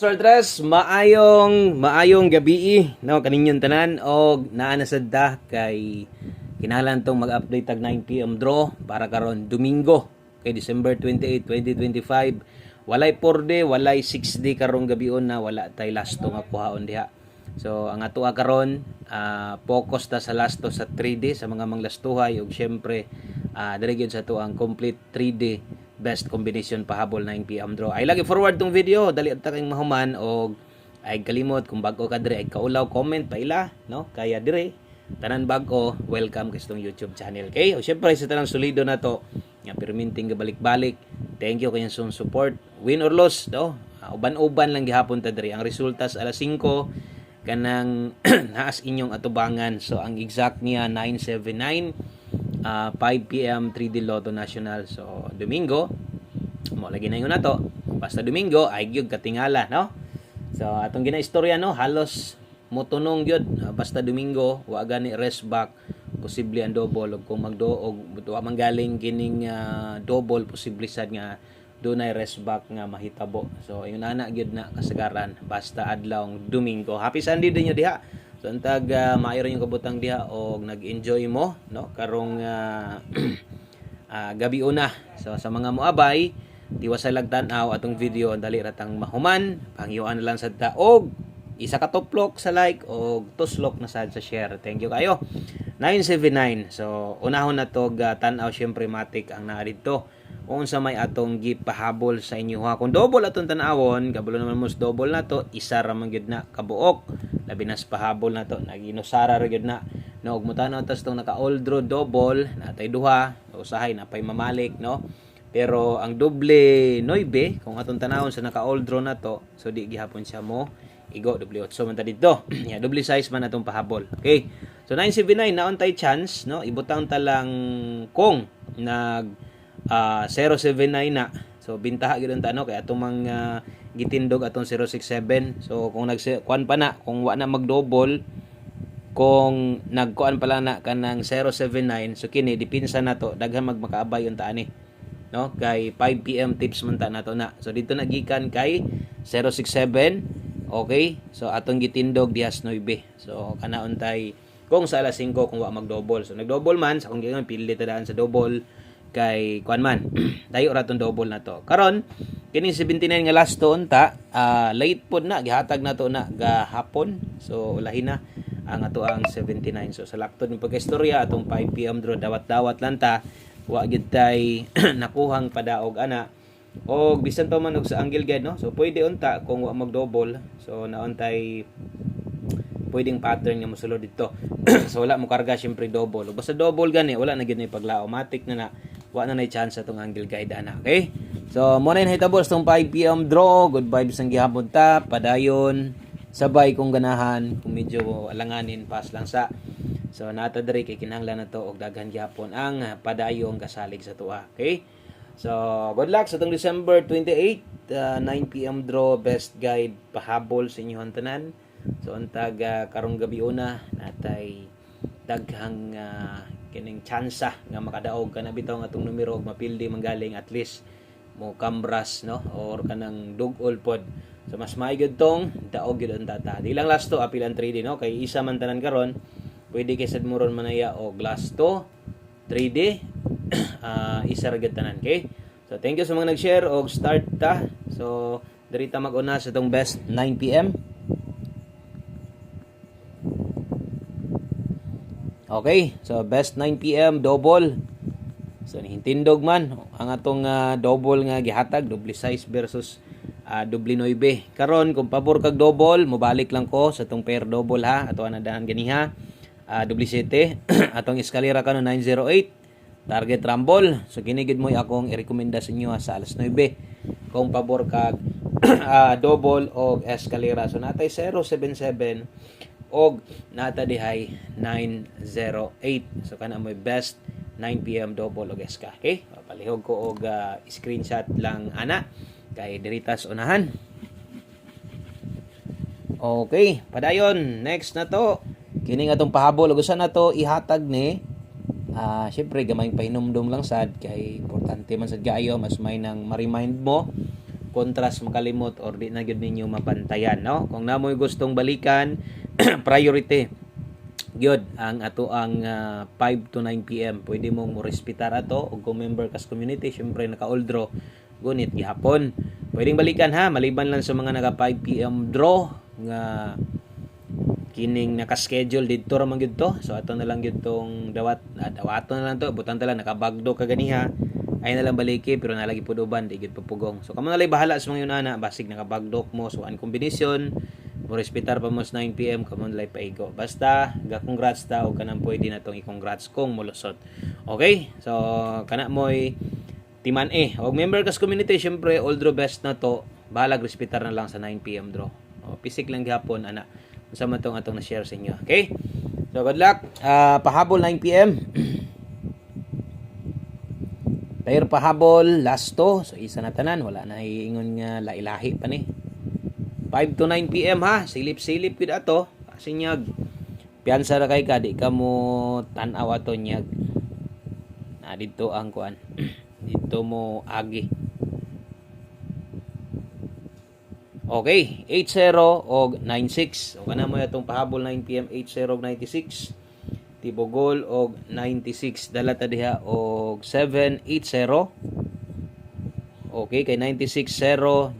Sir Tres, maayong gabi no kaninyong tanan og naa na sadda kay kinahanglan tong mag-update tag 9 PM draw para karon Domingo kay December 28, 2025. Walay 4 day, walay 6 day karong gabion na wala tay lasto nga kuhaon diha. So ang atoa karon focus ta sa lasto sa 3 day sa mga manglastuhay ug syempre diri gyud sa to ang complete 3 day best combination pahabol 9 PM draw. Ay lagi forward tong video, dali ta kayong mahuman og ay kalimot kung bago ka dire ay kaulaw comment pa ila no kaya dire tanan bago welcome kay itong YouTube channel. Okay? O syempre sa tanang solido na to nga perminting gabalik-balik. Thank you kayong support. Win or loss no. Uban-uban lang gihapon ta dire. Ang resulta sa alas 5 kanang naas inyong atubangan. So ang exact niya 979 5 PM 3D Lotto National. So Domingo mo lagi na yun na to. Basta Domingo ay gyud katingala no. So atong ginaistorya no halos motunong gyud basta Domingo wa gani rest back posible ang double ug kung magduog wa manggaling kining double posible sad nga dunay rest back nga mahitabo. So ayun ana gyud na kasagaran basta adlawng Domingo. Happy Sunday din nyo diha. So antag maayo rin yung kabutang diha og nag-enjoy mo no karong gabi una. So sa mga moabay diwasa lagtan-aw atong video dali ratang mahuman panghiuan na lang sad ta og isa ka tuplok sa like og tuslok na sad sa share. Thank you kayo. 979. So unahon na to tan-aw syempre matik ang naa didto. Unsa may atong gipahabol sa inyo ha. Kung double atong tan-awon, kabalo naman mo double na to, isa ra man gyud na kabuok. Labi nas pahabol na to, naginusara ra gyud na. No, ug mutanaw tas tong naka-all draw double, natay duha, usahay na pay mamalik no. Pero ang doble 9 kung atong tanawon sa naka-all draw na to, so di gihapon siya mo igo doble 8 man ta dito. Yeah, doble size man atong pahabol. Okay. So 979 naon tay chance no, ibutang ta lang kung nag 079 na. So bintaha gyud ta no kay atong mga gitindog atong 067. So kung kuan pa na kung wa na mag-double kung nagkuan pa lang na kanang 079 so kini dipinsa na to daghan magmakaabay unta ani no kay 5 PM tips man ta nato na. So dito nagikan kay 067. Okay? So atong gitindog dihas 9. So kanaon tay kung sa alas 5 kung wa mag-double. So nag-double man sa kung gyud pili ta daan sa double kay kuan man dayo ra tong double na to karon kining 79 nga last to unta late pod na gihatag na to na gahapon so ulahi na ang ato ang 79. So sa laktod ng pagkaistorya atong 5 PM draw dawat-dawat lang ta wa gyud tay nakuhang padaog ana og bisan pa man og sa angle guide no. So pwede unta kung wa mag-double so naon tay pwedeng pattern nga mosulod dito. So wala mo karga syempre double. O basta double gani wala na gyud na pagla automatic na wa na chance atong angle guide ana. Okay? So mo na hitabo sa 5 PM draw. Good vibes ang gihapon ta. Padayon sabay kung ganahan kung medyo alanganin pas lang sa. So nata diri kay kinahanglan na to og daghan gihapon ang padayong kasalig sa tuwa. Okay? So good luck sa tong December 28 9 PM draw best guide pahabol sa inyong tanan. So antag karong gabi una natay daghang kining tsansa nga makadaog kana bitaw nga atong numero og mapildi manggaling at least mo kambras no or kanang dugol pod. So mas maayod tong daog gyud ang data. Di lang last to apil ang 3D no kay isa man tanan karon pwede kay sad muron manaya og last to 3D isa ra gyud tanan. Okay? So thank you sa mga nag-share og start ta. So diri ta mag-una sa tong best 9 PM. Okay, so best 9 PM double. So hintindog man ang atong double nga gihatag, double size versus double 9. Karon kung pabor kag double, mobalik lang ko sa tong pair double ha. Ato ana dahan ganiha. Double 7 atong eskalera kanon 908. Target rumble. So kini gid mo akong i-rekomenda sa inyo sa alas 9. Kung pabor kag double og eskalera. So natay 077 og nata dihay 908. So kana mo best 9 PM double og eska. Okay? Palihog ko og screenshot lang ana kay diritas unahan. Okay, padayon next na to. Kini atong pahabol og usa na to ihatag ni syempre gamay pahinumdum lang sad kay importante man sad kaayo mas may nang ma-remind mo kontras makalimot or di na gyud ninyo mapantayan, no? Kung namoy gustong balikan, priority gyud ang ato ang 5 to 9 PM. Pwede mong mo respetar ato ug kung member kas community, syempre naka-all draw gunit gihapon. Pwedeng balikan ha, maliban lang sa mga naka 5 PM draw nga kining naka-schedule didto ra man gyud to. So ato na lang gyud tong dawaton na lang to, butan ta lang nakabagdo ka ganiha. Ay na lang baliki pero nalagi pud uban di gyud papugong. So kamo na lay bahala sa mga yun ana, basig nakabagdok mo so an combination mo respetar pa mo sa 9 PM kamo na lay paigo. Basta ga congrats ta og kanang pwede na tong i-congrats kung molusot. Okay? So kana moy timan og member kas community syempre all draw best na to. Bahala respetar na lang sa 9 PM draw. O pisik lang gihapon ana. Unsa man tong atong na-share sa inyo. Okay? So good luck. Pahabol 9 PM. Player pahabol, last to. So isa na tanan, wala na iingon nga lailahi pa ni. 5 to 9 PM ha, silip-silip gid ato. Kasi nyag piyansa ra kay ka di ka mo tan-aw ato nyag. Na dito ang kuan. Dito mo agi. Okay, 80 og 96. O kana mo atong pahabol 9 PM 80 og 96. Tibogol og 96 dala ta diha og 780. Okay, kay 96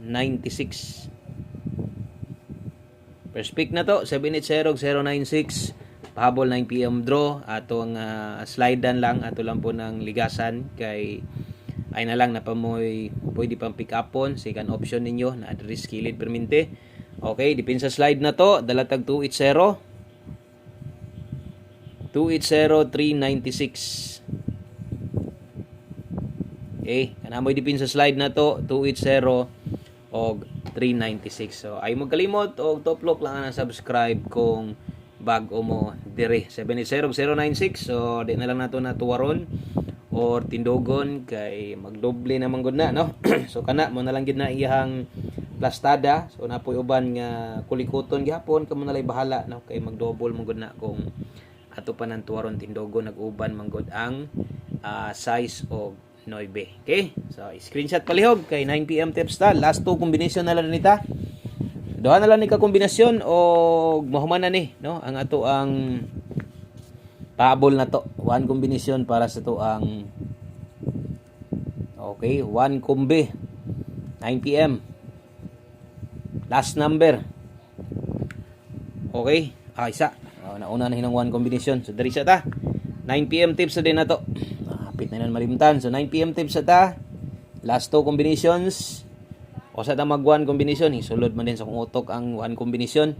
096. First pick na to 780 og 096. Pahabol 9 PM draw atong slidean lang ato lang po ng ligasan kay ay na lang napamoy pwede pang pick upon second option ninyo na address kilid perminte. Okay, dipin sa slide na to dala tag 280 396. Okay, kanamoy dipin sa slide na to 280 og 396. So ay mo kalimot og top lock lang na subscribe kung bag-o mo dire 780 096. So di na lang nato na tuwaron or tindogon kay magdoble na man gud na no. So kana mo na lang gid na iyang plastada. So napoy uban nga kulikuton gihapon kamo na lay bahala no kay magdouble man gud na kung ato pa nang tuwaron tindogon nag-uban man gud ang size of 9. Okay? So screenshot palihog kay 9 PM tips ta. Last two combination na lang nita. Duha na lang ni ka kombinasyon o mahuman na ni no ang ato ang pahabol na to. One combination para sa to ang okay, one kombi 9 PM. Last number. Okay, isa. Nauna na hinang one combination. So diri sa ta. 9 PM tips na din na to. Hapit na nan malimtan. So 9 PM tips sa ta. Last two combinations. O sa ta mag one combination, isulod man din sa kung utok ang one combination.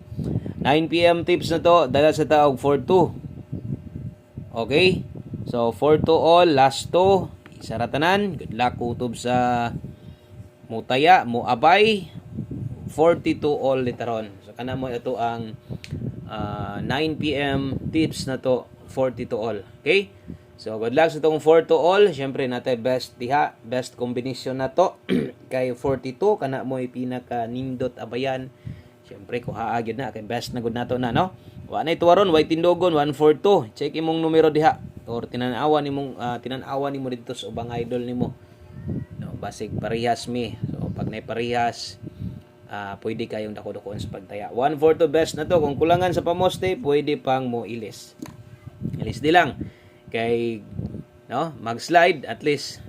9 PM tips na to. Dala sa ta og 4-2. Okay? So 4 to all, last to. Isaratanan. Good luck kutob sa mutaya, muabay. 40 to all literon. So kana mo ito ang 9 PM tips na to 40 to all. Okay? So good luck sa itong 4 to all. Syempre natay best diha, best combination na to. Kay 42 kana mo pinaka nindot abayan. Syempre ko haagid na kay best na gud nato na no. Wa na ituwaron way tindogon 142. Check imong numero diha or tinan-awan nimo dito sa ubang idol nimo. No, basig parehas mi. So pag nay parehas pwede kayong dako-dakoon sa pagtaya. 142 best na to. Kung kulangan sa pamoste, pwede pang mo ilis. Ilis di lang. Kay no, mag-slide at least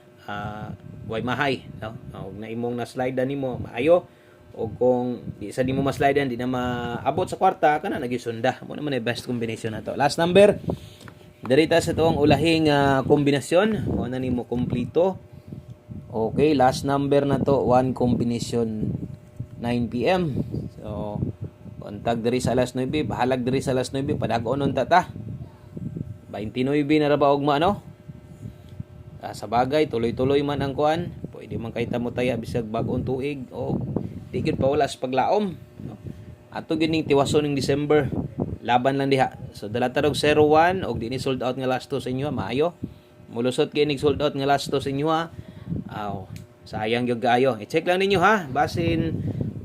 way mahay, no? Og na imong na slide nimo maayo. O kung di sa di mo ma-slide di na maabot sa kwarta kana nagisunda. Mo naman ay best combination na to. Last number. Dirita sa tuong ulahing kombinasyon. Mo na nimo kompleto. Okay, last number na to, one combination 9 PM. So, kontag diri sa alas 9, bahalag diri sa alas 9, padag-onon tata. 29 na ra ba og maano? Sa bagay, tuloy-tuloy man ang kuan. Pwede man kay tamo taya bisag bag-ong tuig o di gyud pa wala sa paglaom. Ato gining tiwason ning December. Laban lang diha. So dala tarog 01 og di ni sold out nga last to sa inyo, maayo. Mulusot gining sold out nga last to sa inyo ha. Sayang gyud kaayo. I-check lang ninyo ha. Basin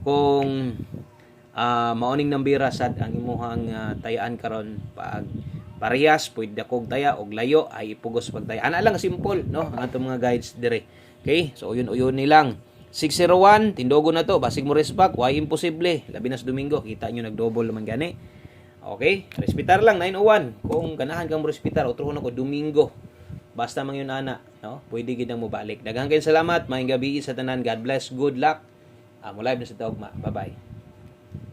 kung maoning nambira sad ang imuhang tayaan karon pag parehas pwede kog taya og layo ay ipugos pagtaya. Ana lang simple no ang atong mga guides dire. Okay? So uyon-uyon ni lang. 601, tindogo na to. Basig mo respack, why imposible. Labi na sa Domingo, kita nyo nag-double naman gani. Okay, respitar lang 901. Kung ganahan kang mo respitar, otro na ko Domingo. Basta mang yun ana, no? Pwede gid mo balik. Daghang kayong salamat, maayong gabi sa tanan. God bless, good luck. Mo live na sa Dogma. Bye-bye.